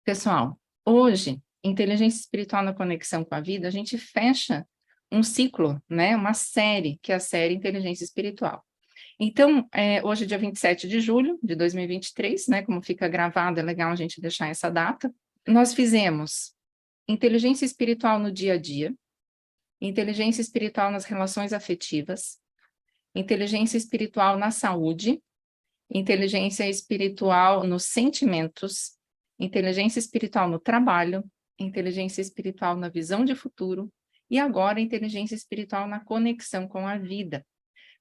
Pessoal, hoje, inteligência espiritual na conexão com a vida, a gente fecha um ciclo, né? Uma série, que é a série Inteligência Espiritual. Então, hoje, dia 27 de julho de 2023, né? Como fica gravado, é legal a gente deixar essa data. Nós fizemos inteligência espiritual no dia a dia, inteligência espiritual nas relações afetivas, inteligência espiritual na saúde, inteligência espiritual nos sentimentos, inteligência espiritual no trabalho, inteligência espiritual na visão de futuro e agora inteligência espiritual na conexão com a vida.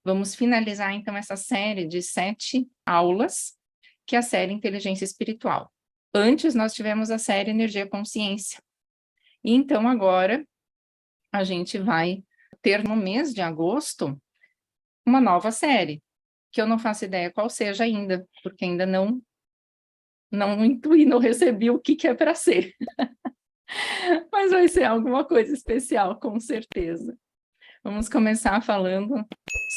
Vamos finalizar, então, essa série de 7 aulas, que é a série Inteligência Espiritual. Antes, nós tivemos a série Energia e Consciência. E, então, agora, a gente vai ter, no mês de agosto, uma nova série, que eu não faço ideia qual seja ainda, porque ainda não intuí, não recebi o que é para ser. Mas vai ser alguma coisa especial, com certeza. Vamos começar falando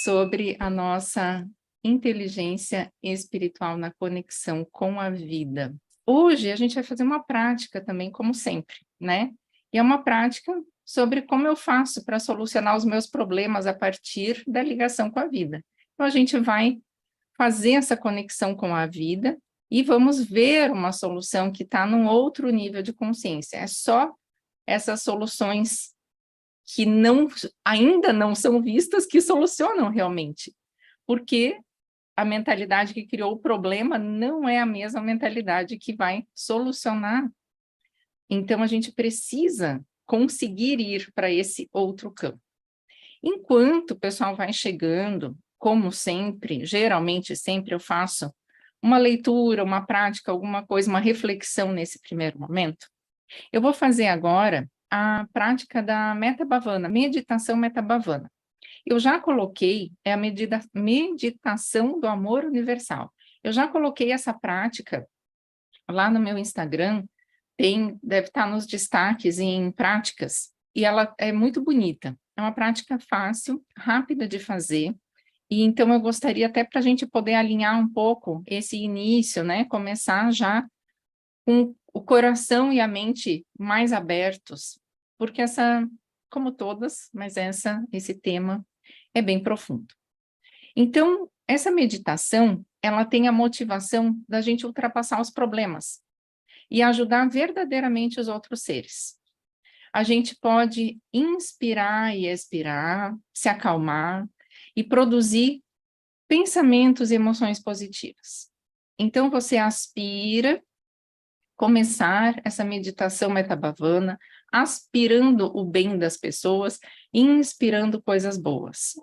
sobre a nossa inteligência espiritual na conexão com a vida. Hoje a gente vai fazer uma prática também, como sempre, né? E é uma prática sobre como eu faço para solucionar os meus problemas a partir da ligação com a vida. Então a gente vai fazer essa conexão com a vida e vamos ver uma solução que está num outro nível de consciência. É só essas soluções que ainda não são vistas que solucionam realmente, porque a mentalidade que criou o problema não é a mesma mentalidade que vai solucionar. Então, a gente precisa conseguir ir para esse outro campo. Enquanto o pessoal vai chegando, como sempre, geralmente sempre eu faço uma leitura, uma prática, alguma coisa, uma reflexão nesse primeiro momento. Eu vou fazer agora a prática da Metta Bhavana, meditação Metta Bhavana. Eu já coloquei, a meditação do amor universal. Eu já coloquei essa prática lá no meu Instagram, deve estar nos destaques em práticas, e ela é muito bonita. É uma prática fácil, rápida de fazer, e então eu gostaria até para a gente poder alinhar um pouco esse início, né? Começar já com o coração e a mente mais abertos, porque como todas, mas esse tema é bem profundo. Então, essa meditação, ela tem a motivação da gente ultrapassar os problemas e ajudar verdadeiramente os outros seres. A gente pode inspirar e expirar, se acalmar e produzir pensamentos e emoções positivas. Então, você aspira, começar essa meditação Metta Bhavana, aspirando o bem das pessoas, inspirando coisas boas.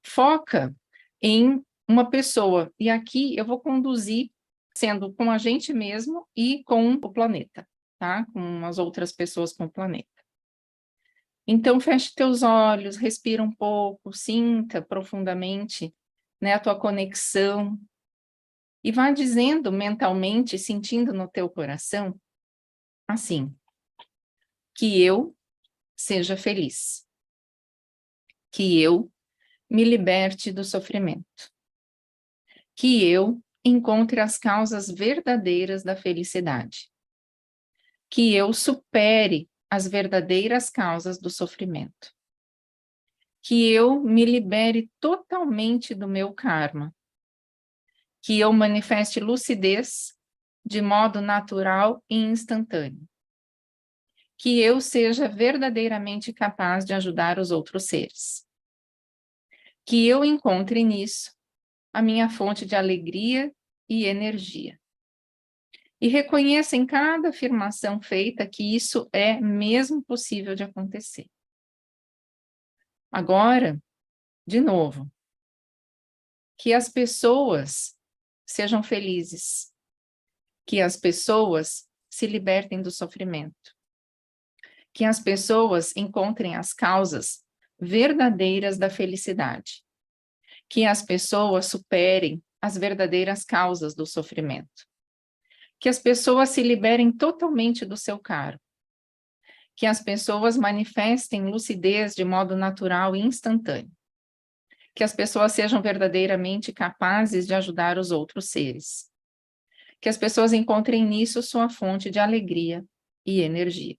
Foca em uma pessoa, e aqui eu vou conduzir sendo com a gente mesmo e com o planeta, tá? Com as outras pessoas com o planeta. Então, feche teus olhos, respira um pouco, sinta profundamente, né, a tua conexão, e vá dizendo mentalmente, sentindo no teu coração, assim, que eu seja feliz, que eu me liberte do sofrimento, que eu encontre as causas verdadeiras da felicidade, que eu supere as verdadeiras causas do sofrimento, que eu me libere totalmente do meu karma, que eu manifeste lucidez de modo natural e instantâneo, que eu seja verdadeiramente capaz de ajudar os outros seres, que eu encontre nisso a minha fonte de alegria e energia. E reconheça em cada afirmação feita que isso é mesmo possível de acontecer. Agora, de novo, que as pessoas sejam felizes, que as pessoas se libertem do sofrimento, que as pessoas encontrem as causas verdadeiras da felicidade, que as pessoas superem as verdadeiras causas do sofrimento, que as pessoas se liberem totalmente do seu karma, que as pessoas manifestem lucidez de modo natural e instantâneo, que as pessoas sejam verdadeiramente capazes de ajudar os outros seres, que as pessoas encontrem nisso sua fonte de alegria e energia.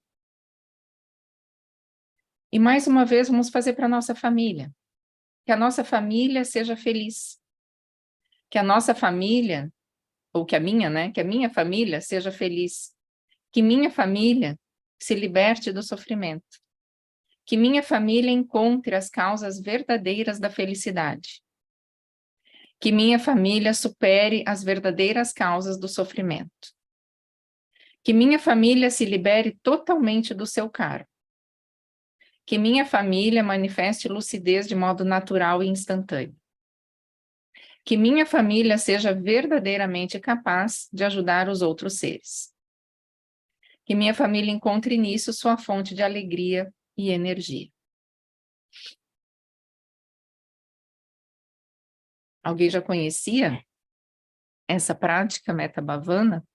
E mais uma vez, vamos fazer para a nossa família. Que a nossa família seja feliz. Que a nossa família, ou que a minha, né? Que a minha família seja feliz. Que minha família se liberte do sofrimento. Que minha família encontre as causas verdadeiras da felicidade. Que minha família supere as verdadeiras causas do sofrimento. Que minha família se libere totalmente do seu karma. Que minha família manifeste lucidez de modo natural e instantâneo. Que minha família seja verdadeiramente capaz de ajudar os outros seres. Que minha família encontre nisso sua fonte de alegria e energia. Alguém já conhecia essa prática Metta Bhavana?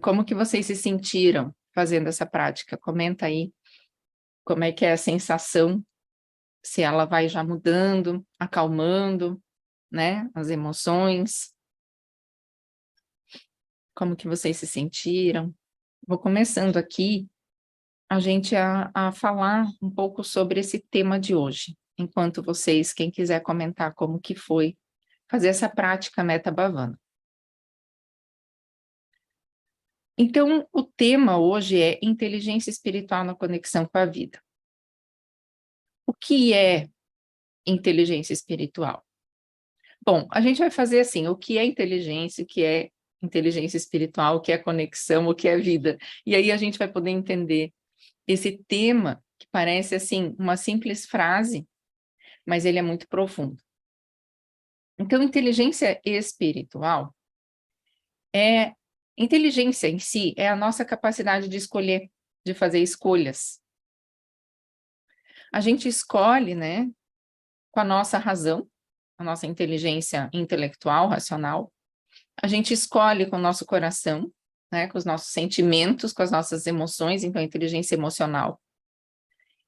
Como que vocês se sentiram fazendo essa prática? Comenta aí como é que é a sensação, se ela vai já mudando, acalmando, né, as emoções. Como que vocês se sentiram? Vou começando aqui a gente a falar um pouco sobre esse tema de hoje, enquanto vocês, quem quiser comentar como que foi fazer essa prática Metta Bhavana. Então, o tema hoje é inteligência espiritual na conexão com a vida. O que é inteligência espiritual? Bom, a gente vai fazer assim, o que é inteligência, o que é inteligência espiritual, o que é conexão, o que é vida. E aí a gente vai poder entender esse tema que parece assim uma simples frase, mas ele é muito profundo. Então, inteligência espiritual inteligência em si é a nossa capacidade de escolher, de fazer escolhas. A gente escolhe, né, com a nossa razão, a nossa inteligência intelectual, racional. A gente escolhe com o nosso coração, né, com os nossos sentimentos, com as nossas emoções, então a inteligência emocional.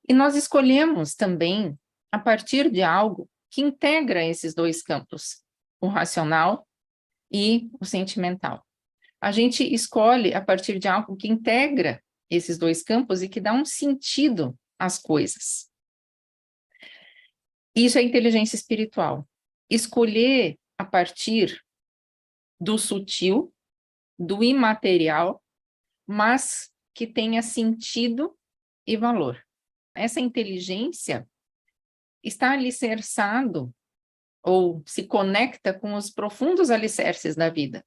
E nós escolhemos também a partir de algo que integra esses dois campos, o racional e o sentimental. A gente escolhe a partir de algo que integra esses dois campos e que dá um sentido às coisas. Isso é inteligência espiritual. Escolher a partir do sutil, do imaterial, mas que tenha sentido e valor. Essa inteligência está alicerçado ou se conecta com os profundos alicerces da vida.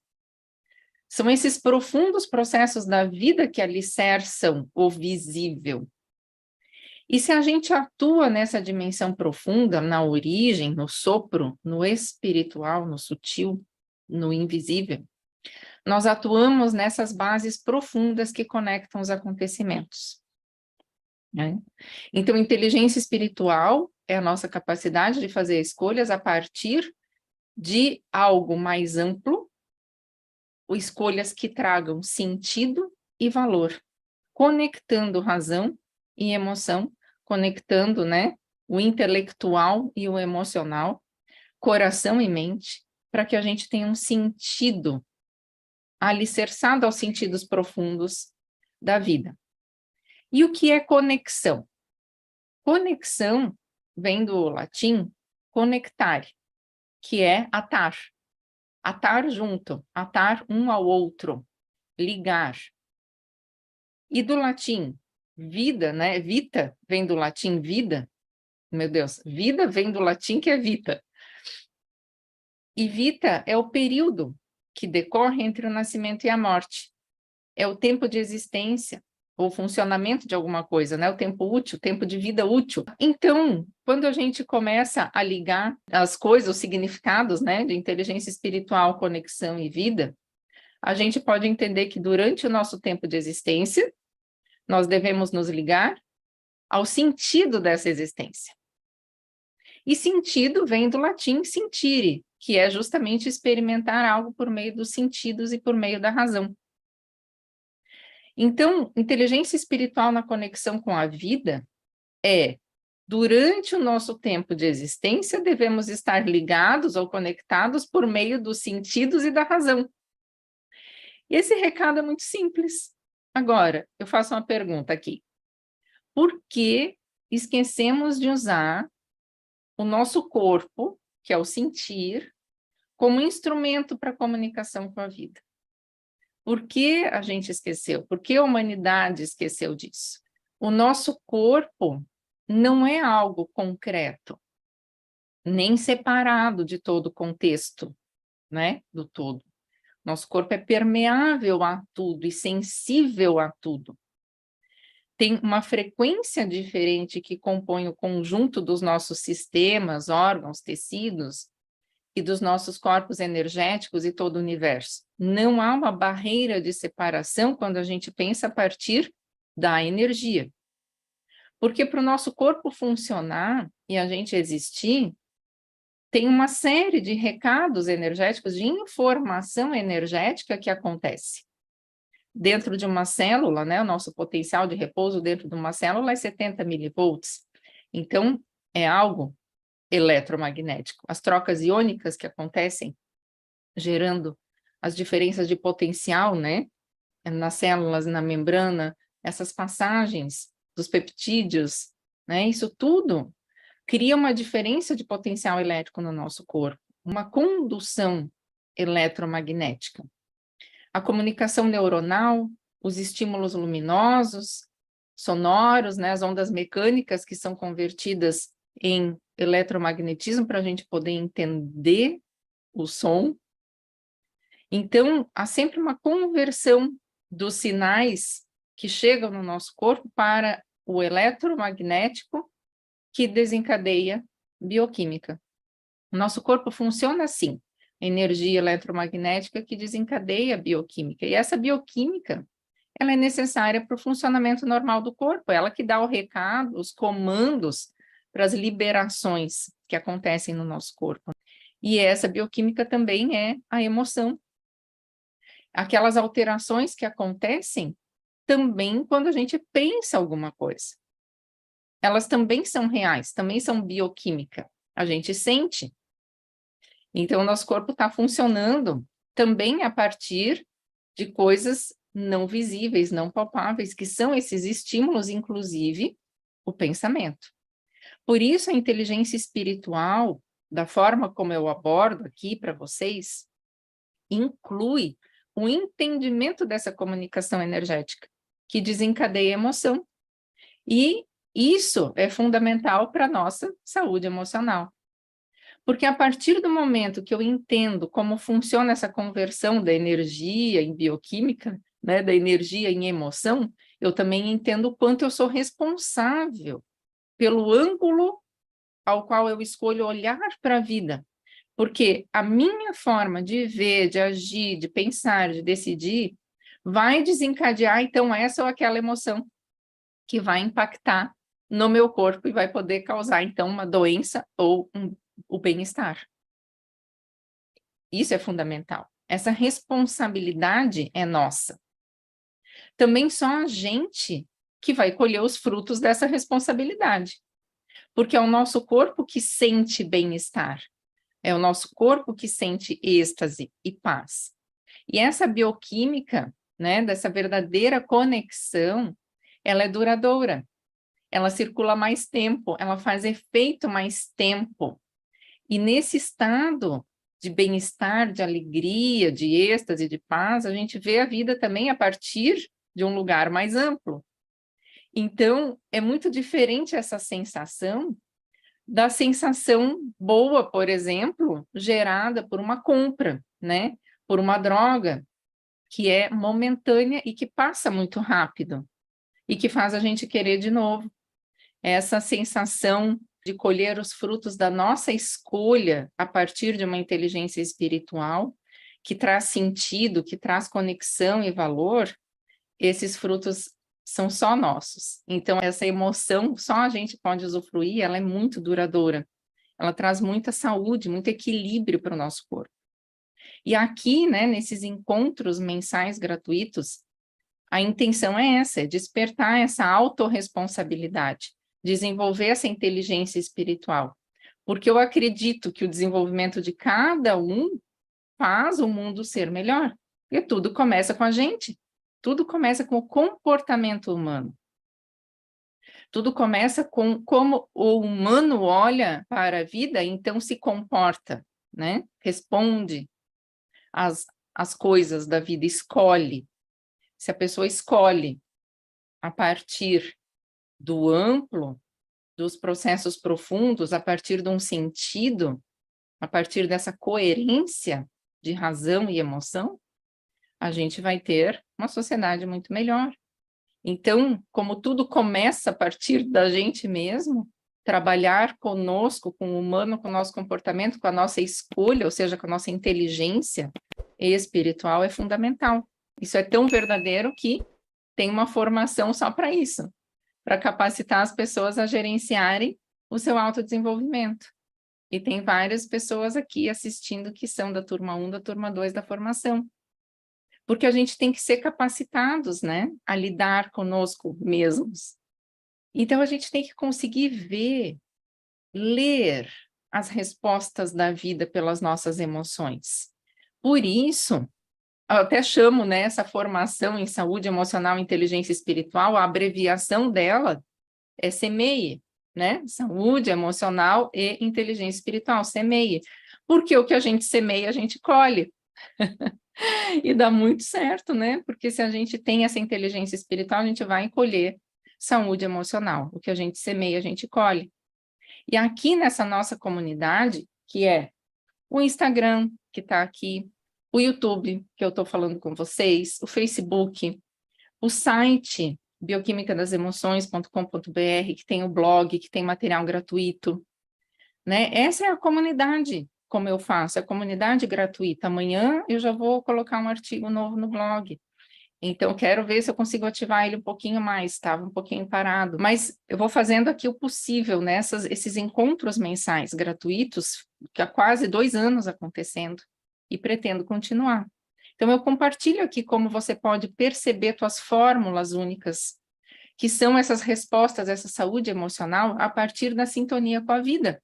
São esses profundos processos da vida que alicerçam o visível. E se a gente atua nessa dimensão profunda, na origem, no sopro, no espiritual, no sutil, no invisível, nós atuamos nessas bases profundas que conectam os acontecimentos. Né? Então, inteligência espiritual é a nossa capacidade de fazer escolhas a partir de algo mais amplo, ou escolhas que tragam sentido e valor, conectando razão e emoção, conectando, né, o intelectual e o emocional, coração e mente, para que a gente tenha um sentido alicerçado aos sentidos profundos da vida. E o que é conexão? Conexão vem do latim conectare, que é atar. Atar junto, atar um ao outro, ligar. E do latim, vida, né? Vita vem do latim vida. Meu Deus, vida vem do latim que é vita. E vita é o período que decorre entre o nascimento e a morte. É o tempo de existência, ou funcionamento de alguma coisa, né? O tempo útil, o tempo de vida útil. Então, quando a gente começa a ligar as coisas, os significados, né, de inteligência espiritual, conexão e vida, a gente pode entender que durante o nosso tempo de existência, nós devemos nos ligar ao sentido dessa existência. E sentido vem do latim sentire, que é justamente experimentar algo por meio dos sentidos e por meio da razão. Então, inteligência espiritual na conexão com a vida é durante o nosso tempo de existência, devemos estar ligados ou conectados por meio dos sentidos e da razão. E esse recado é muito simples. Agora, eu faço uma pergunta aqui. Por que esquecemos de usar o nosso corpo, que é o sentir, como instrumento para comunicação com a vida? Por que a gente esqueceu? Por que a humanidade esqueceu disso? O nosso corpo não é algo concreto, nem separado de todo o contexto, né, do todo. Nosso corpo é permeável a tudo e sensível a tudo. Tem uma frequência diferente que compõe o conjunto dos nossos sistemas, órgãos, tecidos e dos nossos corpos energéticos e todo o universo. Não há uma barreira de separação quando a gente pensa a partir da energia. Porque para o nosso corpo funcionar e a gente existir, tem uma série de recados energéticos, de informação energética que acontece. Dentro de uma célula, né, o nosso potencial de repouso dentro de uma célula é 70 milivolts. Então, é algo eletromagnético. As trocas iônicas que acontecem, gerando as diferenças de potencial, né, nas células, na membrana, essas passagens dos peptídeos, né, isso tudo cria uma diferença de potencial elétrico no nosso corpo, uma condução eletromagnética. A comunicação neuronal, os estímulos luminosos, sonoros, né, as ondas mecânicas que são convertidas em eletromagnetismo para a gente poder entender o som. Então, há sempre uma conversão dos sinais que chegam no nosso corpo para o eletromagnético que desencadeia bioquímica. O nosso corpo funciona assim, energia eletromagnética que desencadeia a bioquímica. E essa bioquímica, ela é necessária para o funcionamento normal do corpo, ela que dá o recado, os comandos para as liberações que acontecem no nosso corpo. E essa bioquímica também é a emoção. Aquelas alterações que acontecem também quando a gente pensa alguma coisa. Elas também são reais, também são bioquímica. A gente sente. Então, o nosso corpo está funcionando também a partir de coisas não visíveis, não palpáveis, que são esses estímulos, inclusive o pensamento. Por isso, a inteligência espiritual, da forma como eu abordo aqui para vocês, inclui o entendimento dessa comunicação energética, que desencadeia a emoção. E isso é fundamental para a nossa saúde emocional. Porque a partir do momento que eu entendo como funciona essa conversão da energia em bioquímica, né, da energia em emoção, eu também entendo o quanto eu sou responsável pelo ângulo ao qual eu escolho olhar para a vida. Porque a minha forma de ver, de agir, de pensar, de decidir, vai desencadear, então, essa ou aquela emoção que vai impactar no meu corpo e vai poder causar, então, uma doença ou o bem-estar. Isso é fundamental. Essa responsabilidade é nossa. Também só a gente que vai colher os frutos dessa responsabilidade. Porque é o nosso corpo que sente bem-estar. É o nosso corpo que sente êxtase e paz. E essa bioquímica, né, dessa verdadeira conexão, ela é duradoura. Ela circula mais tempo, ela faz efeito mais tempo. E nesse estado de bem-estar, de alegria, de êxtase, de paz, a gente vê a vida também a partir de um lugar mais amplo. Então, é muito diferente essa sensação da sensação boa, por exemplo, gerada por uma compra, né? Por uma droga que é momentânea e que passa muito rápido e que faz a gente querer de novo. Essa sensação de colher os frutos da nossa escolha a partir de uma inteligência espiritual que traz sentido, que traz conexão e valor, esses frutos são só nossos. Então, essa emoção, só a gente pode usufruir, ela é muito duradoura. Ela traz muita saúde, muito equilíbrio para o nosso corpo. E aqui, né, nesses encontros mensais gratuitos, a intenção é essa, é despertar essa autorresponsabilidade desenvolver essa inteligência espiritual, porque eu acredito que o desenvolvimento de cada um faz o mundo ser melhor, e tudo começa com a gente, tudo começa com o comportamento humano, tudo começa com como o humano olha para a vida, então se comporta, né? Responde às coisas da vida, escolhe. Se a pessoa escolhe a partir do amplo, dos processos profundos, a partir de um sentido, a partir dessa coerência de razão e emoção, a gente vai ter uma sociedade muito melhor. Então, como tudo começa a partir da gente mesmo, trabalhar conosco, com o humano, com o nosso comportamento, com a nossa escolha, ou seja, com a nossa inteligência espiritual é fundamental. Isso é tão verdadeiro que tem uma formação só para isso, para capacitar as pessoas a gerenciarem o seu autodesenvolvimento. E tem várias pessoas aqui assistindo que são da turma 1, da turma 2 da formação. Porque a gente tem que ser capacitados, né, a lidar conosco mesmos. Então, a gente tem que conseguir ver, ler as respostas da vida pelas nossas emoções. Por isso, eu até chamo, né, essa formação em saúde emocional e inteligência espiritual, a abreviação dela é SEMEI, né? Saúde emocional e inteligência espiritual, SEMEI. Porque o que a gente semeia, a gente colhe. E dá muito certo, né? Porque se a gente tem essa inteligência espiritual, a gente vai colher saúde emocional. O que a gente semeia, a gente colhe. E aqui nessa nossa comunidade, que é o Instagram, que está aqui, o YouTube, que eu estou falando com vocês, o Facebook, o site bioquimicadasemoções.com.br, que tem o blog, que tem material gratuito, né? Essa é a comunidade, como eu faço, a comunidade gratuita. Amanhã eu já vou colocar um artigo novo no blog. Então, quero ver se eu consigo ativar ele um pouquinho mais, estava um pouquinho parado. Mas eu vou fazendo aqui o possível, né? Esses encontros mensais gratuitos, que há quase 2 anos acontecendo, e pretendo continuar. Então, eu compartilho aqui como você pode perceber suas fórmulas únicas, que são essas respostas, essa saúde emocional, a partir da sintonia com a vida,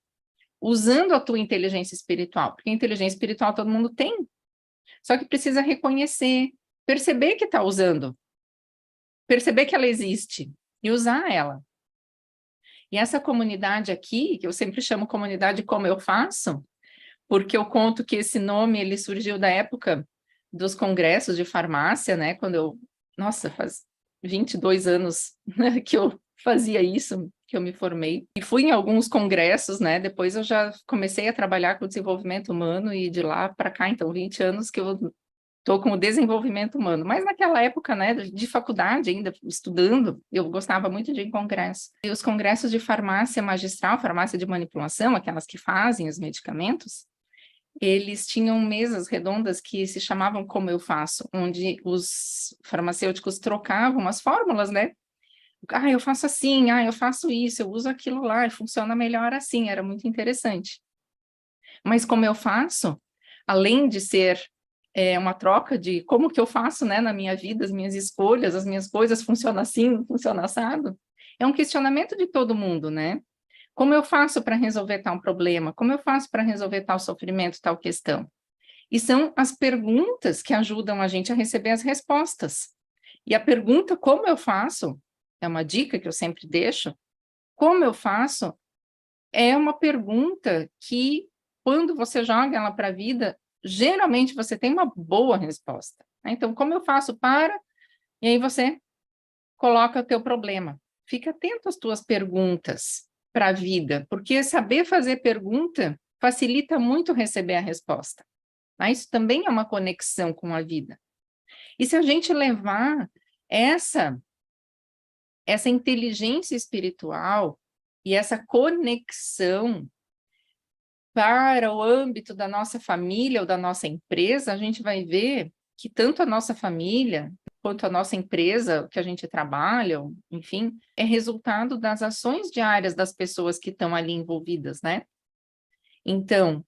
usando a tua inteligência espiritual, porque a inteligência espiritual todo mundo tem, só que precisa reconhecer, perceber que está usando, perceber que ela existe e usar ela. E essa comunidade aqui, que eu sempre chamo comunidade Como Eu Faço, porque eu conto que esse nome ele surgiu da época dos congressos de farmácia, né? Quando eu, nossa, faz 22 anos, né, que eu fazia isso, que eu me formei. E fui em alguns congressos, né? Depois eu já comecei a trabalhar com o desenvolvimento humano e de lá para cá, então 20 anos que eu estou com o desenvolvimento humano. Mas naquela época, né, de faculdade ainda, estudando, eu gostava muito de ir em congresso. E os congressos de farmácia magistral, farmácia de manipulação, aquelas que fazem os medicamentos, eles tinham mesas redondas que se chamavam Como Eu Faço, onde os farmacêuticos trocavam as fórmulas, né? Ah, eu faço assim, ah, eu faço isso, eu uso aquilo lá, e funciona melhor assim, era muito interessante. Mas como eu faço, além de ser uma troca de como que eu faço, né, na minha vida, as minhas escolhas, as minhas coisas, funciona assim, funciona assado, é um questionamento de todo mundo, né? Como eu faço para resolver tal problema? Como eu faço para resolver tal sofrimento, tal questão? E são as perguntas que ajudam a gente a receber as respostas. E a pergunta como eu faço, é uma dica que eu sempre deixo, como eu faço é uma pergunta que, quando você joga ela para a vida, geralmente você tem uma boa resposta, né? Então, como eu faço para... E aí você coloca o teu problema. Fica atento às tuas perguntas para a vida, porque saber fazer pergunta facilita muito receber a resposta. Tá? Isso também é uma conexão com a vida. E se a gente levar essa inteligência espiritual e essa conexão para o âmbito da nossa família ou da nossa empresa, a gente vai ver que tanto a nossa família quanto a nossa empresa que a gente trabalha, enfim, é resultado das ações diárias das pessoas que estão ali envolvidas, né? Então,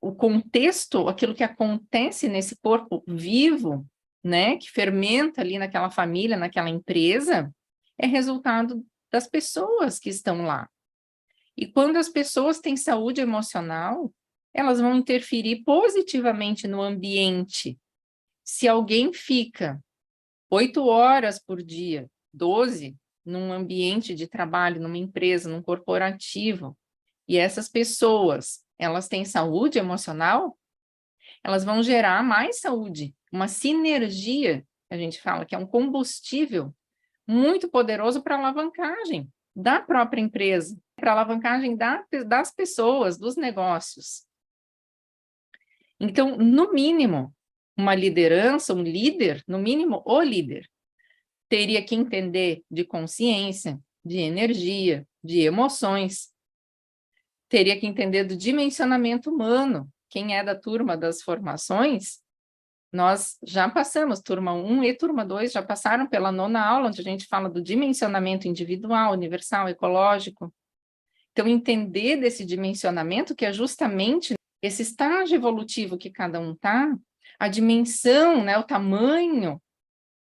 o contexto, aquilo que acontece nesse corpo vivo, né, que fermenta ali naquela família, naquela empresa, é resultado das pessoas que estão lá. E quando as pessoas têm saúde emocional, elas vão interferir positivamente no ambiente. Se alguém fica 8 horas por dia, 12, num ambiente de trabalho, numa empresa, num corporativo, e essas pessoas, elas têm saúde emocional, elas vão gerar mais saúde, uma sinergia, a gente fala que é um combustível muito poderoso para alavancagem da própria empresa, para alavancagem das pessoas, dos negócios. Então, no mínimo, uma liderança, um líder, no mínimo o líder, teria que entender de consciência, de energia, de emoções, teria que entender do dimensionamento humano. Quem é da turma das formações, nós já passamos, turma 1 e turma 2 já passaram pela 9ª aula, onde a gente fala do dimensionamento individual, universal, ecológico. Então, entender desse dimensionamento, que é justamente esse estágio evolutivo que cada um está, a dimensão, né, o tamanho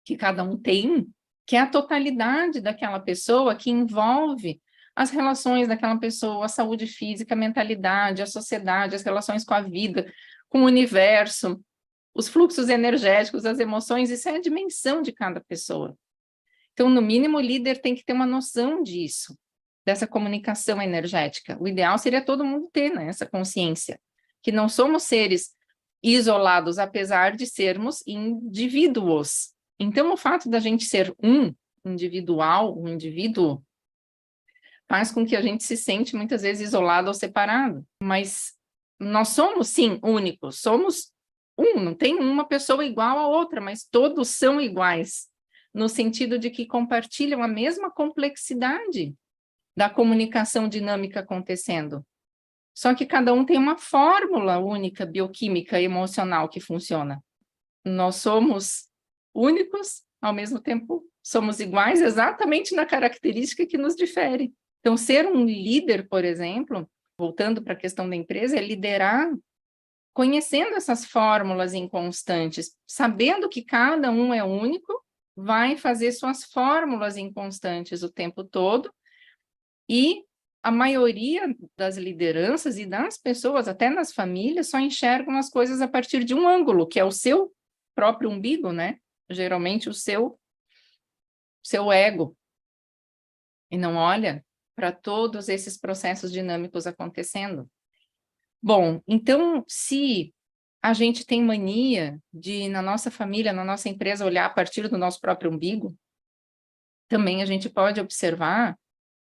que cada um tem, que é a totalidade daquela pessoa, que envolve as relações daquela pessoa, a saúde física, a mentalidade, a sociedade, as relações com a vida, com o universo, os fluxos energéticos, as emoções, isso é a dimensão de cada pessoa. Então, no mínimo, o líder tem que ter uma noção disso, dessa comunicação energética. O ideal seria todo mundo ter, né, essa consciência, que não somos seres isolados, apesar de sermos indivíduos. Então, o fato da gente ser um individual, um indivíduo, faz com que a gente se sente muitas vezes isolado ou separado. Mas nós somos, sim, únicos, somos não tem uma pessoa igual a outra, mas todos são iguais, no sentido de que compartilham a mesma complexidade da comunicação dinâmica acontecendo. Só que cada um tem uma fórmula única, bioquímica e emocional que funciona. Nós somos únicos, ao mesmo tempo somos iguais, exatamente na característica que nos difere. Então, ser um líder, por exemplo, voltando para a questão da empresa, é liderar conhecendo essas fórmulas inconstantes, sabendo que cada um é único, vai fazer suas fórmulas inconstantes o tempo todo, e a maioria das lideranças e das pessoas, até nas famílias, só enxergam as coisas a partir de um ângulo, que é o seu próprio umbigo, né? Geralmente o seu ego, e não olha para todos esses processos dinâmicos acontecendo. Bom, então, se a gente tem mania de, na nossa família, na nossa empresa, olhar a partir do nosso próprio umbigo, também a gente pode observar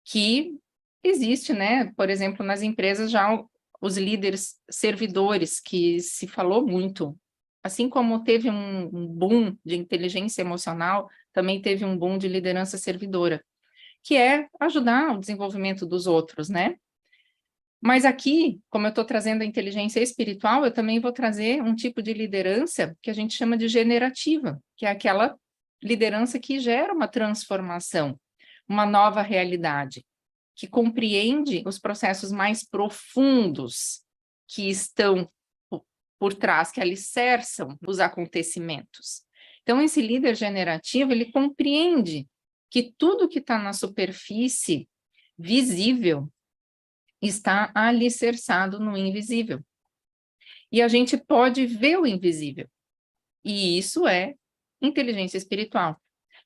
que existe, né, por exemplo, nas empresas já os líderes servidores, que se falou muito, assim como teve um boom de inteligência emocional, também teve um boom de liderança servidora, que é ajudar o desenvolvimento dos outros, né? Mas aqui, como eu estou trazendo a inteligência espiritual, eu também vou trazer um tipo de liderança que a gente chama de generativa, que é aquela liderança que gera uma transformação, uma nova realidade, que compreende os processos mais profundos que estão por trás, que alicerçam os acontecimentos. Então, esse líder generativo, ele compreende que tudo que está na superfície visível está alicerçado no invisível. E a gente pode ver o invisível. E isso é inteligência espiritual.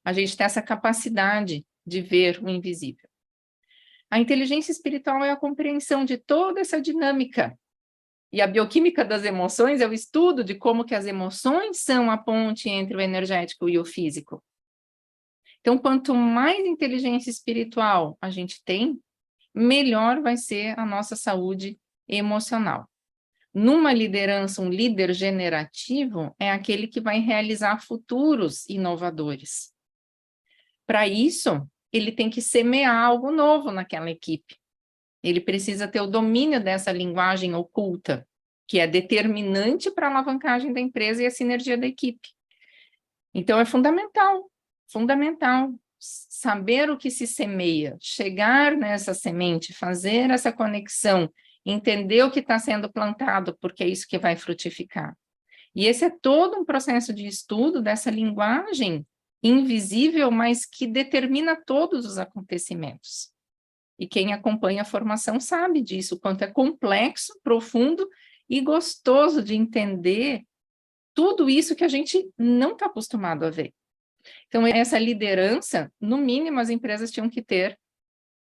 A gente tem essa capacidade de ver o invisível. A inteligência espiritual é a compreensão de toda essa dinâmica. E a bioquímica das emoções é o estudo de como que as emoções são a ponte entre o energético e o físico. Então, quanto mais inteligência espiritual a gente tem, melhor vai ser a nossa saúde emocional. Numa liderança, um líder generativo é aquele que vai realizar futuros inovadores. Para isso, ele tem que semear algo novo naquela equipe. Ele precisa ter o domínio dessa linguagem oculta, que é determinante para a alavancagem da empresa e a sinergia da equipe. Então, é fundamental saber o que se semeia, chegar nessa semente, fazer essa conexão, entender o que está sendo plantado, porque é isso que vai frutificar. E esse é todo um processo de estudo dessa linguagem invisível, mas que determina todos os acontecimentos. E quem acompanha a formação sabe disso, o quanto é complexo, profundo e gostoso de entender tudo isso que a gente não está acostumado a ver. Então, essa liderança, no mínimo, as empresas tinham que ter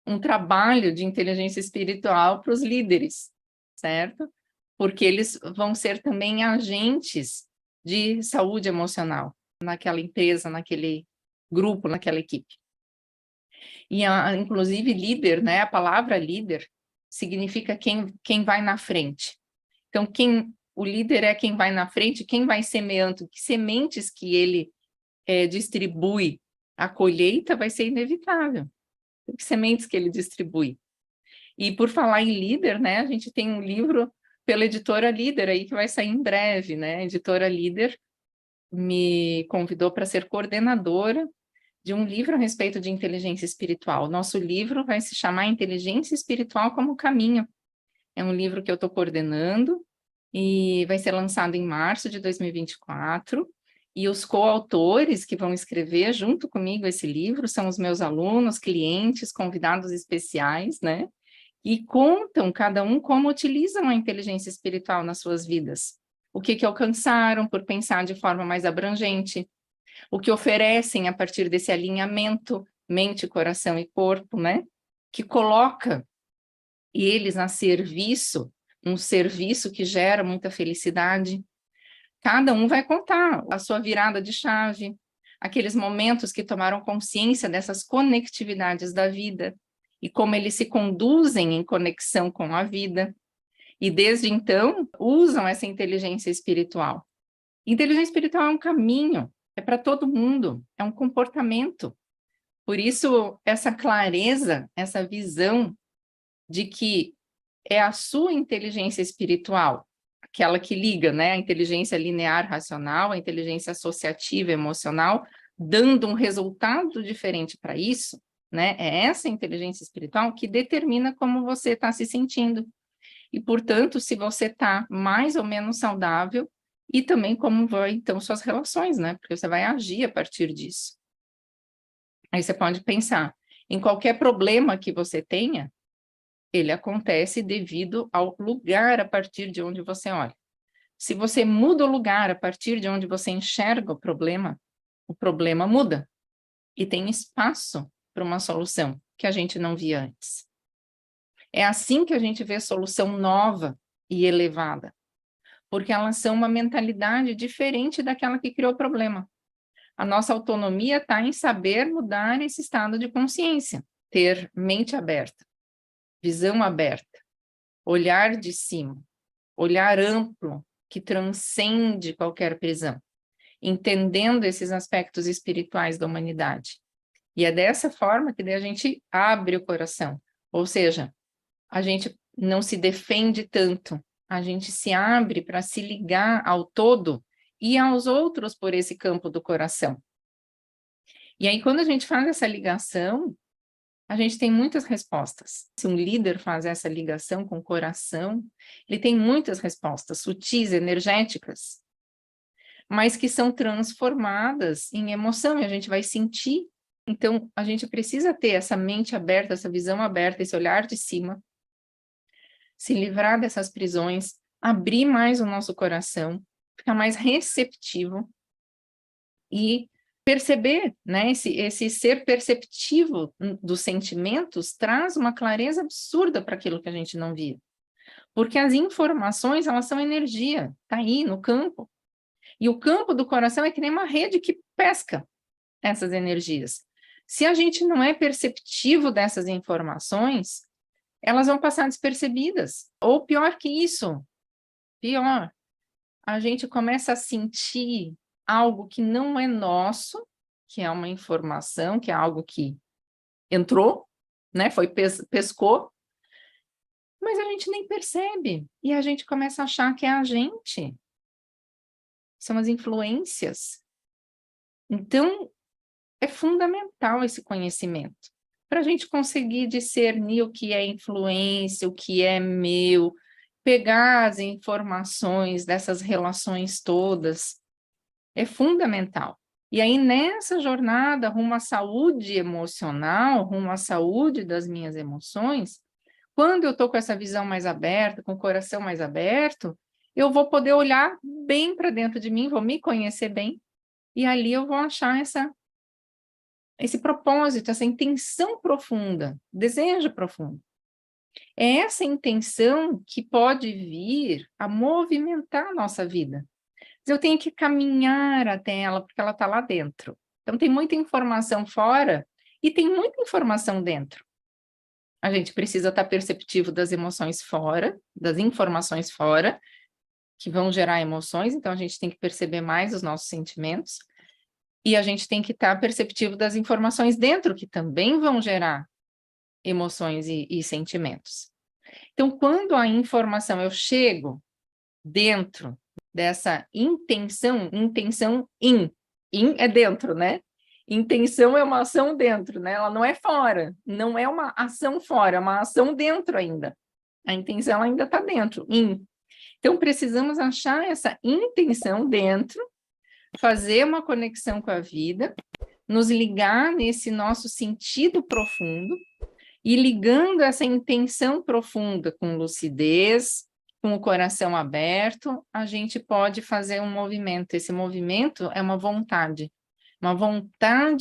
um trabalho de inteligência espiritual para os líderes, certo? Porque eles vão ser também agentes de saúde emocional naquela empresa, naquele grupo, naquela equipe. E, inclusive, líder, né? A palavra líder significa quem vai na frente. Então, o líder é quem vai na frente, quem vai semeando, que sementes que ele distribui, a colheita vai ser inevitável. Que sementes que ele distribui. E por falar em líder, né? A gente tem um livro pela editora Líder aí que vai sair em breve, né? A editora Líder me convidou para ser coordenadora de um livro a respeito de inteligência espiritual. Nosso livro vai se chamar Inteligência Espiritual como Caminho. É um livro que eu estou coordenando e vai ser lançado em março de 2024. E os coautores que vão escrever junto comigo esse livro são os meus alunos, clientes, convidados especiais, né? E contam, cada um, como utilizam a inteligência espiritual nas suas vidas. O que alcançaram por pensar de forma mais abrangente, o que oferecem a partir desse alinhamento mente, coração e corpo, né? Que coloca eles a serviço, um serviço que gera muita felicidade. Cada um vai contar a sua virada de chave, aqueles momentos que tomaram consciência dessas conectividades da vida e como eles se conduzem em conexão com a vida. E desde então, usam essa inteligência espiritual. Inteligência espiritual é um caminho, é para todo mundo, é um comportamento. Por isso, essa clareza, essa visão de que é a sua inteligência espiritual, aquela que liga, né, a inteligência linear racional, a inteligência associativa emocional, dando um resultado diferente para isso, né? É essa inteligência espiritual que determina como você está se sentindo. E, portanto, se você está mais ou menos saudável, e também como vão, então, suas relações, né? Porque você vai agir a partir disso. Aí você pode pensar, em qualquer problema que você tenha, ele acontece devido ao lugar a partir de onde você olha. Se você muda o lugar a partir de onde você enxerga o problema muda. E tem espaço para uma solução que a gente não via antes. É assim que a gente vê solução nova e elevada, porque elas são uma mentalidade diferente daquela que criou o problema. A nossa autonomia está em saber mudar esse estado de consciência, ter mente aberta, visão aberta, olhar de cima, olhar amplo, que transcende qualquer prisão, entendendo esses aspectos espirituais da humanidade. E é dessa forma que daí a gente abre o coração, ou seja, a gente não se defende tanto, a gente se abre para se ligar ao todo e aos outros por esse campo do coração. E aí, quando a gente faz essa ligação, a gente tem muitas respostas. Se um líder faz essa ligação com o coração, ele tem muitas respostas sutis, energéticas, mas que são transformadas em emoção e a gente vai sentir. Então, a gente precisa ter essa mente aberta, essa visão aberta, esse olhar de cima, se livrar dessas prisões, abrir mais o nosso coração, ficar mais receptivo e perceber, né, esse ser perceptivo dos sentimentos traz uma clareza absurda para aquilo que a gente não via. Porque as informações, elas são energia, está aí no campo. E o campo do coração é que nem uma rede que pesca essas energias. Se a gente não é perceptivo dessas informações, elas vão passar despercebidas. Ou pior que isso, pior, a gente começa a sentir algo que não é nosso, que é uma informação, que é algo que entrou, né? Pescou, mas a gente nem percebe. E a gente começa a achar que é a gente. São as influências. Então, é fundamental esse conhecimento para a gente conseguir discernir o que é influência, o que é meu, pegar as informações dessas relações todas. É fundamental. E aí, nessa jornada rumo à saúde emocional, rumo à saúde das minhas emoções, quando eu estou com essa visão mais aberta, com o coração mais aberto, eu vou poder olhar bem para dentro de mim, vou me conhecer bem, e ali eu vou achar esse propósito, essa intenção profunda, desejo profundo. É essa intenção que pode vir a movimentar a nossa vida. Eu tenho que caminhar até ela, porque ela está lá dentro. Então, tem muita informação fora e tem muita informação dentro. A gente precisa estar perceptivo das emoções fora, das informações fora, que vão gerar emoções, então a gente tem que perceber mais os nossos sentimentos, e a gente tem que estar perceptivo das informações dentro, que também vão gerar emoções e sentimentos. Então, quando a informação, eu chego dentro dessa intenção in é dentro, né? Intenção é uma ação dentro, né? Ela não é fora, não é uma ação fora, é uma ação dentro ainda. A intenção ela ainda está dentro, in. Então, precisamos achar essa intenção dentro, fazer uma conexão com a vida, nos ligar nesse nosso sentido profundo, e ligando essa intenção profunda com lucidez, com o coração aberto, a gente pode fazer um movimento. Esse movimento é uma vontade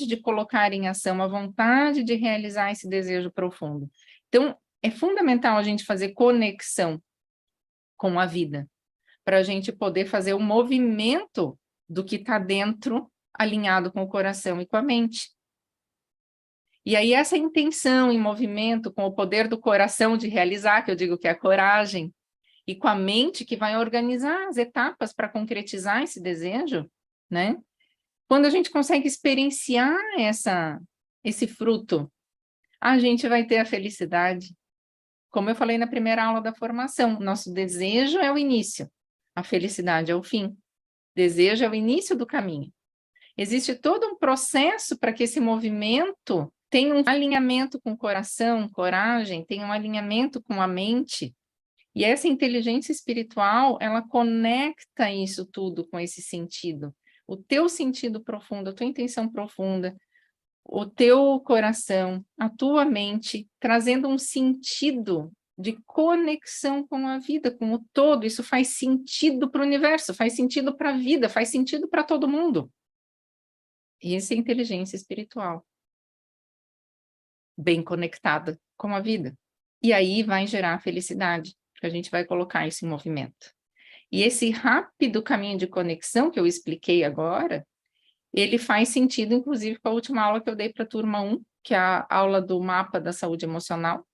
de colocar em ação, uma vontade de realizar esse desejo profundo. Então, é fundamental a gente fazer conexão com a vida, para a gente poder fazer o movimento do que está dentro, alinhado com o coração e com a mente. E aí essa intenção em movimento, com o poder do coração de realizar, que eu digo que é a coragem, e com a mente que vai organizar as etapas para concretizar esse desejo, né? Quando a gente consegue experienciar esse fruto, a gente vai ter a felicidade. Como eu falei na primeira aula da formação, nosso desejo é o início, a felicidade é o fim. Desejo é o início do caminho. Existe todo um processo para que esse movimento tenha um alinhamento com o coração, coragem, tenha um alinhamento com a mente. E essa inteligência espiritual, ela conecta isso tudo com esse sentido. O teu sentido profundo, a tua intenção profunda, o teu coração, a tua mente, trazendo um sentido de conexão com a vida, com o todo. Isso faz sentido para o universo, faz sentido para a vida, faz sentido para todo mundo. Isso é inteligência espiritual, bem conectada com a vida. E aí vai gerar felicidade, que a gente vai colocar isso em movimento. E esse rápido caminho de conexão que eu expliquei agora, ele faz sentido, inclusive, com a última aula que eu dei para a turma 1, que é a aula do mapa da saúde emocional.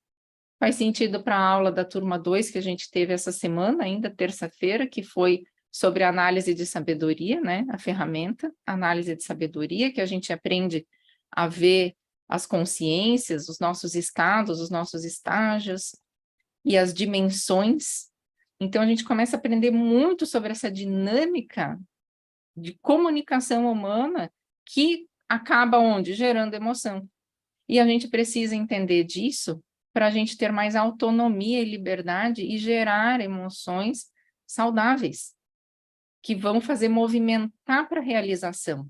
Faz sentido para a aula da turma 2, que a gente teve essa semana, ainda terça-feira, que foi sobre a análise de sabedoria, né? A ferramenta, análise de sabedoria, que a gente aprende a ver as consciências, os nossos estados, os nossos estágios e as dimensões. Então, a gente começa a aprender muito sobre essa dinâmica de comunicação humana que acaba onde? Gerando emoção. E a gente precisa entender disso para a gente ter mais autonomia e liberdade e gerar emoções saudáveis, que vão fazer movimentar para a realização,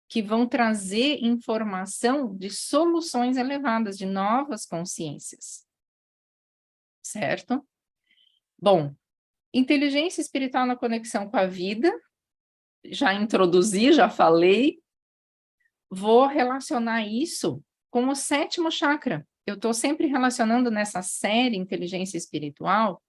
que vão trazer informação de soluções elevadas, de novas consciências. Certo? Bom, inteligência espiritual na conexão com a vida, já introduzi, já falei, vou relacionar isso com o 7º chakra. Eu estou sempre relacionando nessa série Inteligência Espiritual,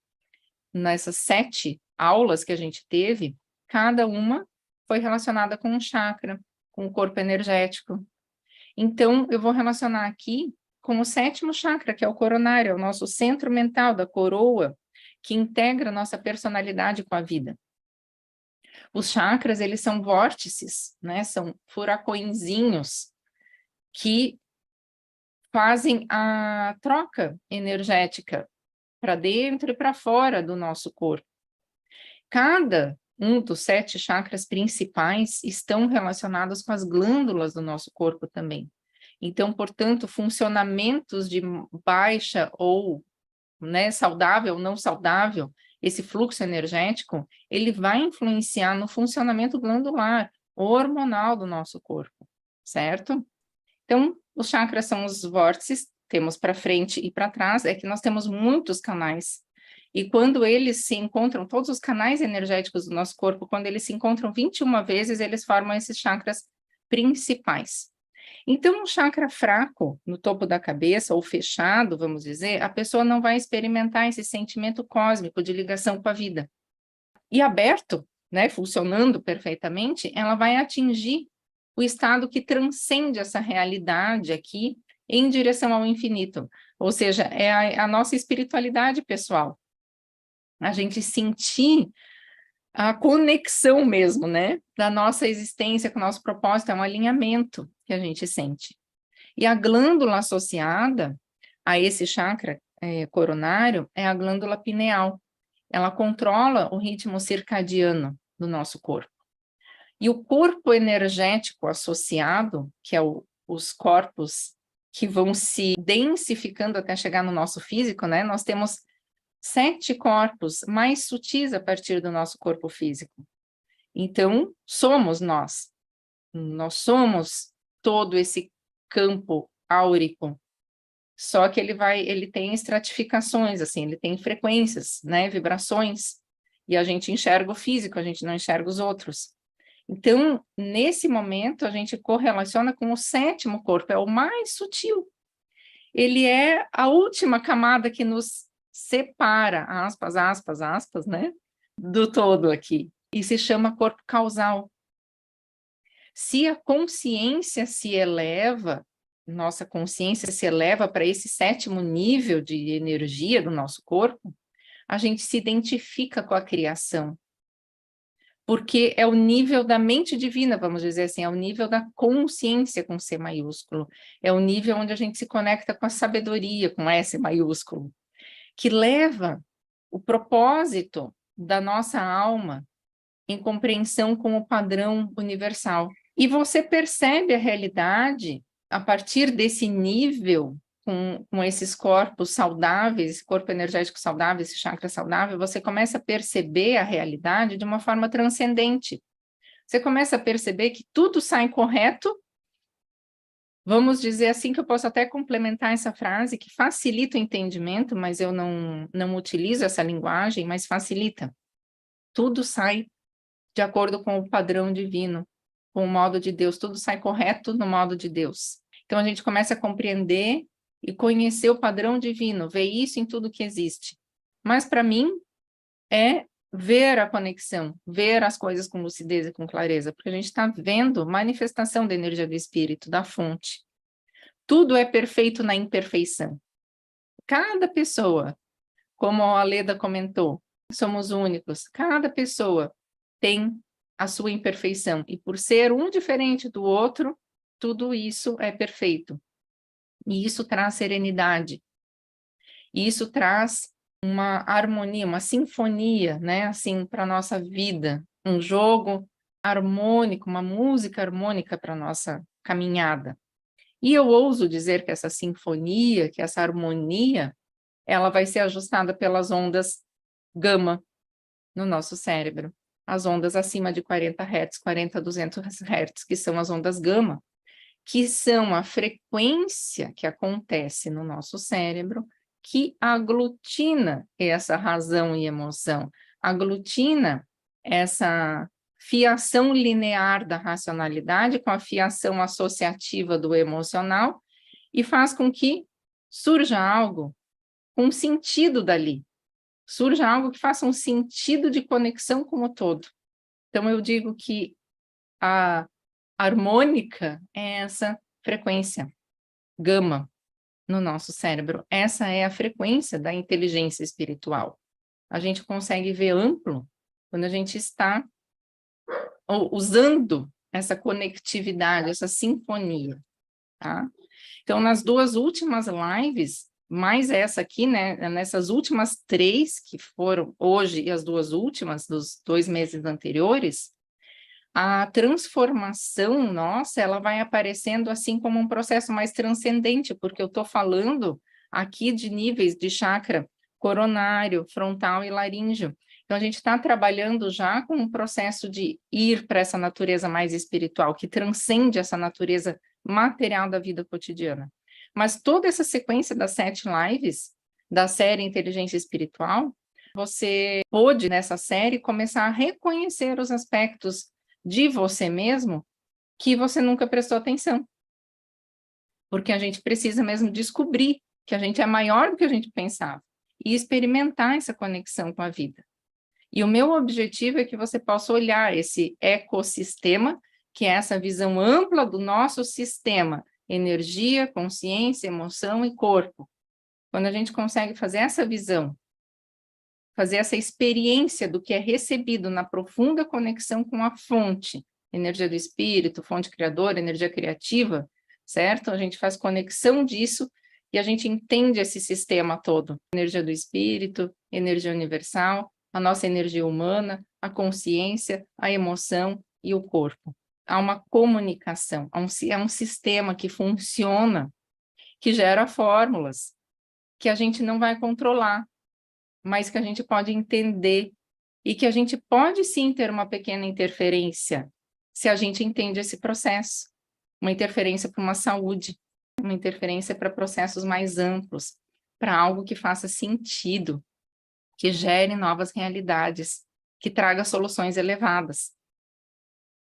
nessas 7 aulas que a gente teve, cada uma foi relacionada com um chakra, com o corpo energético. Então, eu vou relacionar aqui com o 7º chakra, que é o coronário, é o nosso centro mental da coroa, que integra a nossa personalidade com a vida. Os chakras, eles são vórtices, né? São furacõezinhos que fazem a troca energética para dentro e para fora do nosso corpo. Cada um dos 7 chakras principais estão relacionados com as glândulas do nosso corpo também. Então, portanto, funcionamentos de baixa ou, né, saudável ou não saudável, esse fluxo energético, ele vai influenciar no funcionamento glandular, hormonal do nosso corpo, certo? Então, os chakras são os vórtices, temos para frente e para trás, é que nós temos muitos canais. E quando eles se encontram, todos os canais energéticos do nosso corpo, quando eles se encontram 21 vezes, eles formam esses chakras principais. Então, um chakra fraco no topo da cabeça, ou fechado, vamos dizer, a pessoa não vai experimentar esse sentimento cósmico de ligação com a vida. E aberto, né, funcionando perfeitamente, ela vai atingir o estado que transcende essa realidade aqui em direção ao infinito. Ou seja, é a nossa espiritualidade pessoal. A gente sentir a conexão mesmo, né, da nossa existência com o nosso propósito, é um alinhamento que a gente sente. E a glândula associada a esse chakra coronário é a glândula pineal. Ela controla o ritmo circadiano do nosso corpo. E o corpo energético associado, que é os corpos que vão se densificando até chegar no nosso físico, né? Nós temos 7 corpos mais sutis a partir do nosso corpo físico. Então, somos nós. Nós somos todo esse campo áurico. Só que ele tem estratificações, assim, ele tem frequências, né, vibrações, e a gente enxerga o físico, a gente não enxerga os outros. Então, nesse momento, a gente correlaciona com o 7º corpo, é o mais sutil. Ele é a última camada que nos separa, aspas, aspas, aspas, né, do todo aqui, e se chama corpo causal. Se a consciência se eleva, nossa consciência se eleva para esse 7º nível de energia do nosso corpo, a gente se identifica com a criação. Porque é o nível da mente divina, vamos dizer assim, é o nível da consciência com C maiúsculo, é o nível onde a gente se conecta com a sabedoria, com S maiúsculo, que leva o propósito da nossa alma em compreensão com o padrão universal. E você percebe a realidade a partir desse nível, com esses corpos saudáveis, esse corpo energético saudável, esse chakra saudável, você começa a perceber a realidade de uma forma transcendente. Você começa a perceber que tudo sai correto, vamos dizer assim, que eu posso até complementar essa frase, que facilita o entendimento, mas eu não utilizo essa linguagem, mas facilita. Tudo sai de acordo com o padrão divino, com o modo de Deus, tudo sai correto no modo de Deus. Então, a gente começa a compreender e conhecer o padrão divino, ver isso em tudo que existe. Mas, para mim, é ver a conexão, ver as coisas com lucidez e com clareza, porque a gente está vendo manifestação da energia do Espírito, da fonte. Tudo é perfeito na imperfeição. Cada pessoa, como a Leda comentou, somos únicos, cada pessoa tem a sua imperfeição, e por ser um diferente do outro, tudo isso é perfeito. E isso traz serenidade. E isso traz uma harmonia, uma sinfonia, né, assim, para a nossa vida. Um jogo harmônico, uma música harmônica para a nossa caminhada. E eu ouso dizer que essa sinfonia, que essa harmonia, ela vai ser ajustada pelas ondas gama no nosso cérebro. As ondas acima de 40 Hz, 40 a 200 Hz, que são as ondas gama, que são a frequência que acontece no nosso cérebro, que aglutina essa razão e emoção, aglutina essa fiação linear da racionalidade com a fiação associativa do emocional e faz com que surja algo com sentido dali, surja algo que faça um sentido de conexão com o todo. Então, eu digo que a harmônica é essa frequência, gama, no nosso cérebro. Essa é a frequência da inteligência espiritual. A gente consegue ver amplo quando a gente está usando essa conectividade, essa sinfonia, tá? Então, nas 2 últimas lives, mais essa aqui, né, nessas últimas 3 que foram hoje e as 2 últimas dos 2 meses anteriores, a transformação nossa, ela vai aparecendo assim como um processo mais transcendente, porque eu estou falando aqui de níveis de chakra coronário, frontal e laríngeo. Então, Então, a gente está trabalhando já com um processo de ir para essa natureza mais espiritual, que transcende essa natureza material da vida cotidiana. Mas toda essa sequência das 7 lives, da série Inteligência Espiritual, você pôde, nessa série, começar a reconhecer os aspectos de você mesmo que você nunca prestou atenção. Porque a gente precisa mesmo descobrir que a gente é maior do que a gente pensava e experimentar essa conexão com a vida. E o meu objetivo é que você possa olhar esse ecossistema, que é essa visão ampla do nosso sistema, energia, consciência, emoção e corpo. Quando a gente consegue fazer essa visão, fazer essa experiência do que é recebido na profunda conexão com a fonte, energia do espírito, fonte criadora, energia criativa, certo? A gente faz conexão disso e a gente entende esse sistema todo, energia do espírito, energia universal, a nossa energia humana, a consciência, a emoção e o corpo. Há uma comunicação, é um sistema que funciona, que gera fórmulas, que a gente não vai controlar, mas que a gente pode entender e que a gente pode sim ter uma pequena interferência, se a gente entende esse processo. Uma interferência para uma saúde, uma interferência para processos mais amplos, para algo que faça sentido, que gere novas realidades, que traga soluções elevadas.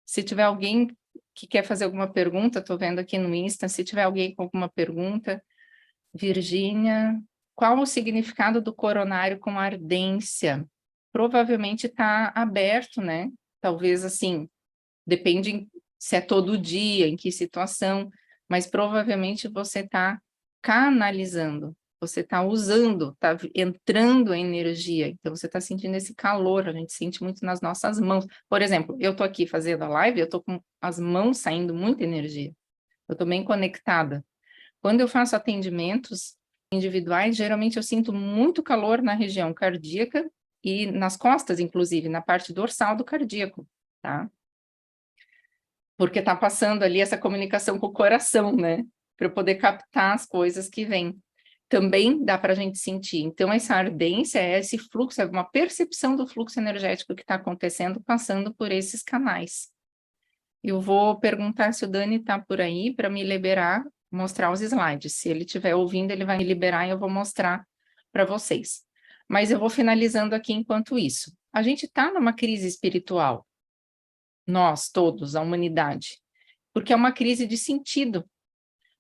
Se tiver alguém que quer fazer alguma pergunta, estou vendo aqui no Insta, se tiver alguém com alguma pergunta, Virgínia, qual o significado do coronário com ardência? Provavelmente está aberto, né? Talvez assim, depende se é todo dia, em que situação, mas provavelmente você está canalizando, você está usando, está entrando a energia, então você está sentindo esse calor, a gente sente muito nas nossas mãos. Por exemplo, eu estou aqui fazendo a live, eu estou com as mãos saindo muita energia, eu estou bem conectada. Quando eu faço atendimentos individuais, geralmente eu sinto muito calor na região cardíaca e nas costas, inclusive, na parte dorsal do cardíaco, tá? Porque está passando ali essa comunicação com o coração, né? Para eu poder captar as coisas que vêm. Também dá para a gente sentir. Então, essa ardência é esse fluxo, é uma percepção do fluxo energético que está acontecendo, passando por esses canais. Eu vou perguntar se o Dani está por aí para me liberar, mostrar os slides. Se ele estiver ouvindo, ele vai me liberar e eu vou mostrar para vocês. Mas eu vou finalizando aqui enquanto isso. A gente está numa crise espiritual. Nós, todos, a humanidade. Porque é uma crise de sentido.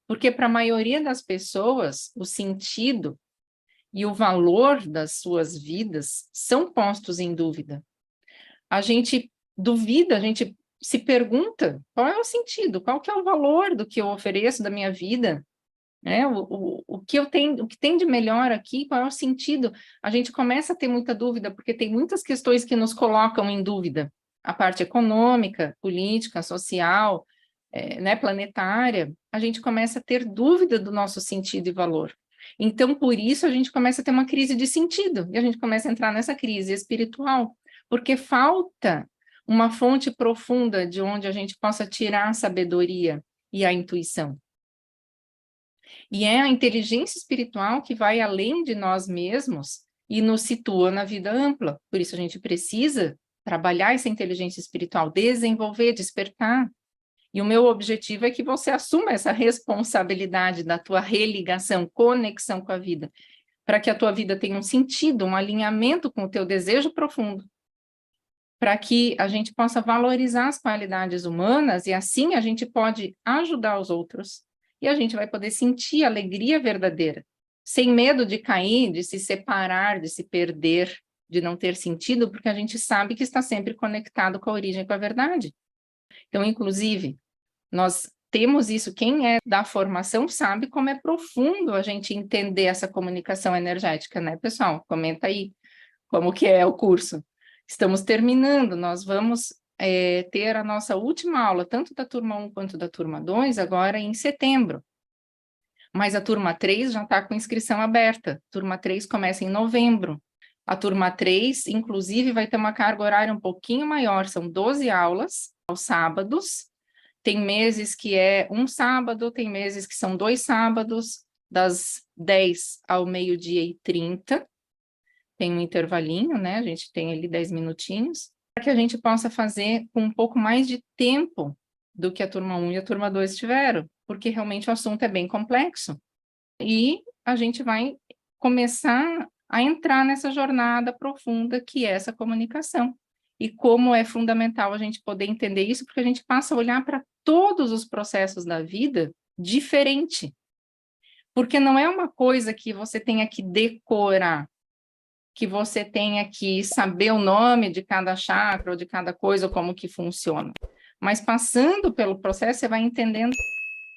Porque para a maioria das pessoas, o sentido e o valor das suas vidas são postos em dúvida. A gente duvida, a gente se pergunta qual é o sentido, qual que é o valor do que eu ofereço da minha vida, né? O que eu tenho, o que tem de melhor aqui, qual é o sentido? A gente começa a ter muita dúvida, porque tem muitas questões que nos colocam em dúvida. A parte econômica, política, social, né, planetária, a gente começa a ter dúvida do nosso sentido e valor. Então, por isso, a gente começa a ter uma crise de sentido, e a gente começa a entrar nessa crise espiritual, porque falta uma fonte profunda de onde a gente possa tirar a sabedoria e a intuição. E é a inteligência espiritual que vai além de nós mesmos e nos situa na vida ampla. Por isso a gente precisa trabalhar essa inteligência espiritual, desenvolver, despertar. E o meu objetivo é que você assuma essa responsabilidade da tua religação, conexão com a vida, para que a tua vida tenha um sentido, um alinhamento com o teu desejo profundo, para que a gente possa valorizar as qualidades humanas e assim a gente pode ajudar os outros e a gente vai poder sentir a alegria verdadeira, sem medo de cair, de se separar, de se perder, de não ter sentido, porque a gente sabe que está sempre conectado com a origem, com a verdade. Então, inclusive, nós temos isso, quem é da formação sabe como é profundo a gente entender essa comunicação energética, né, pessoal? Comenta aí como que é o curso. Estamos terminando, nós vamos ter a nossa última aula, tanto da turma 1 quanto da turma 2, agora em setembro. Mas a turma 3 já está com inscrição aberta. Turma 3 começa em novembro. A turma 3, inclusive, vai ter uma carga horária um pouquinho maior, são 12 aulas aos sábados. Tem meses que é um sábado, tem meses que são 2 sábados, das 10 ao meio-dia e 30. tem um intervalinho, né? A gente tem ali 10 minutinhos, para que a gente possa fazer com um pouco mais de tempo do que a turma 1 e a turma 2 tiveram, porque realmente o assunto é bem complexo. E a gente vai começar a entrar nessa jornada profunda que é essa comunicação. E como é fundamental a gente poder entender isso, porque a gente passa a olhar para todos os processos da vida diferente. Porque não é uma coisa que você tenha que decorar, que você tenha que saber o nome de cada chakra ou de cada coisa, ou como que funciona. Mas passando pelo processo, você vai entendendo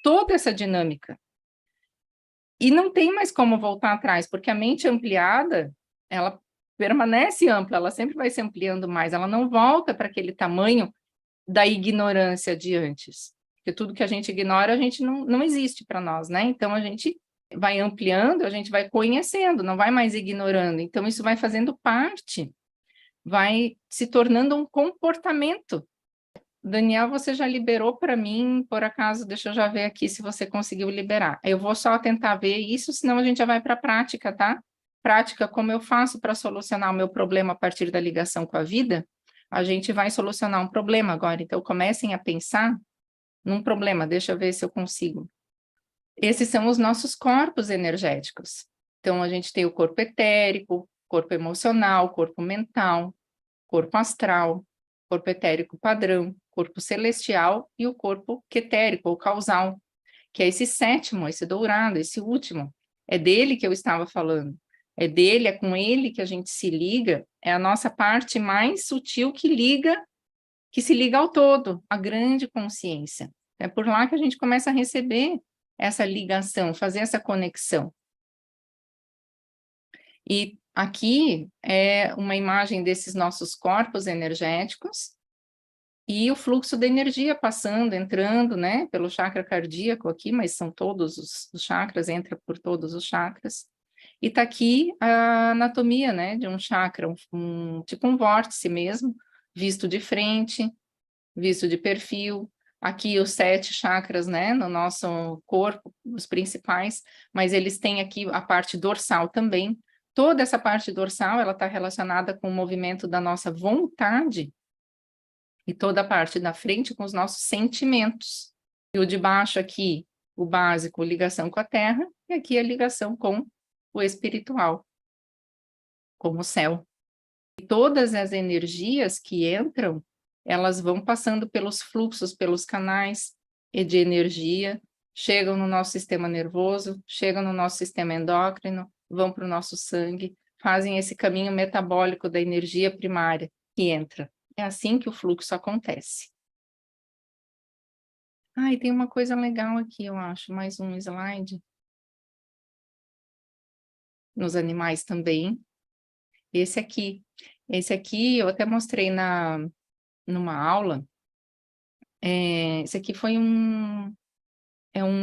toda essa dinâmica. E não tem mais como voltar atrás, porque a mente ampliada, ela permanece ampla, ela sempre vai se ampliando mais, ela não volta para aquele tamanho da ignorância de antes. Porque tudo que a gente ignora, a gente não existe para nós, né? Então, a gente vai ampliando, a gente vai conhecendo, não vai mais ignorando. Então, isso vai fazendo parte, vai se tornando um comportamento. Daniel, você já liberou para mim, por acaso, deixa eu já ver aqui se você conseguiu liberar. Eu vou só tentar ver isso, senão a gente já vai para a prática, tá? Prática, como eu faço para solucionar o meu problema a partir da ligação com a vida, a gente vai solucionar um problema agora. Então, comecem a pensar num problema, deixa eu ver se eu consigo. Esses são os nossos corpos energéticos. Então, a gente tem o corpo etérico, corpo emocional, corpo mental, corpo astral, corpo etérico padrão, corpo celestial e o corpo quetérico, ou causal, que é esse sétimo, esse dourado, esse último. É dele que eu estava falando. É dele, é com ele que a gente se liga, é a nossa parte mais sutil que se liga ao todo, à grande consciência. É por lá que a gente começa a receber essa ligação, fazer essa conexão. E aqui é uma imagem desses nossos corpos energéticos e o fluxo da energia passando, entrando, né, pelo chakra cardíaco aqui, mas são todos os chakras, entra por todos os chakras. E tá aqui a anatomia, né, de um chakra, tipo um vórtice mesmo, visto de frente, visto de perfil. Aqui os 7 chakras, né, no nosso corpo, os principais, mas eles têm aqui a parte dorsal também. Toda essa parte dorsal, ela está relacionada com o movimento da nossa vontade e toda a parte da frente com os nossos sentimentos. E o de baixo aqui, o básico, ligação com a terra, e aqui a ligação com o espiritual, com o céu. E todas as energias que entram, elas vão passando pelos fluxos, pelos canais de energia, chegam no nosso sistema nervoso, chegam no nosso sistema endócrino, vão para o nosso sangue, fazem esse caminho metabólico da energia primária que entra. É assim que o fluxo acontece. Ah, e tem uma coisa legal aqui, eu acho, mais um slide. Nos animais também. Esse aqui eu até mostrei numa aula. Esse aqui foi um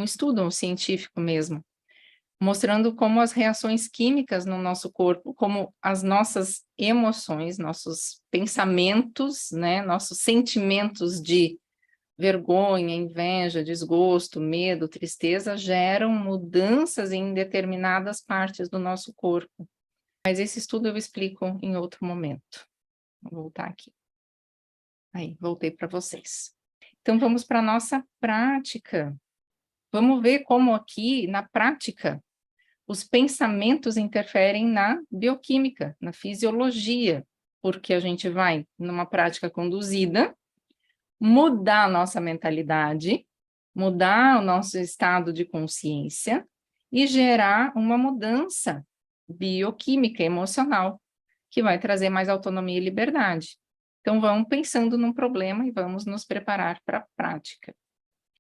estudo científico mesmo, mostrando como as reações químicas no nosso corpo, como as nossas emoções, nossos pensamentos, né, nossos sentimentos de vergonha, inveja, desgosto, medo, tristeza, geram mudanças em determinadas partes do nosso corpo. Mas esse estudo eu explico em outro momento. Vou voltar aqui. Aí, voltei para vocês. Então, vamos para a nossa prática. Vamos ver como aqui, na prática, os pensamentos interferem na bioquímica, na fisiologia, porque a gente vai, numa prática conduzida, mudar a nossa mentalidade, mudar o nosso estado de consciência e gerar uma mudança bioquímica, emocional, que vai trazer mais autonomia e liberdade. Então, vamos pensando num problema e vamos nos preparar para a prática.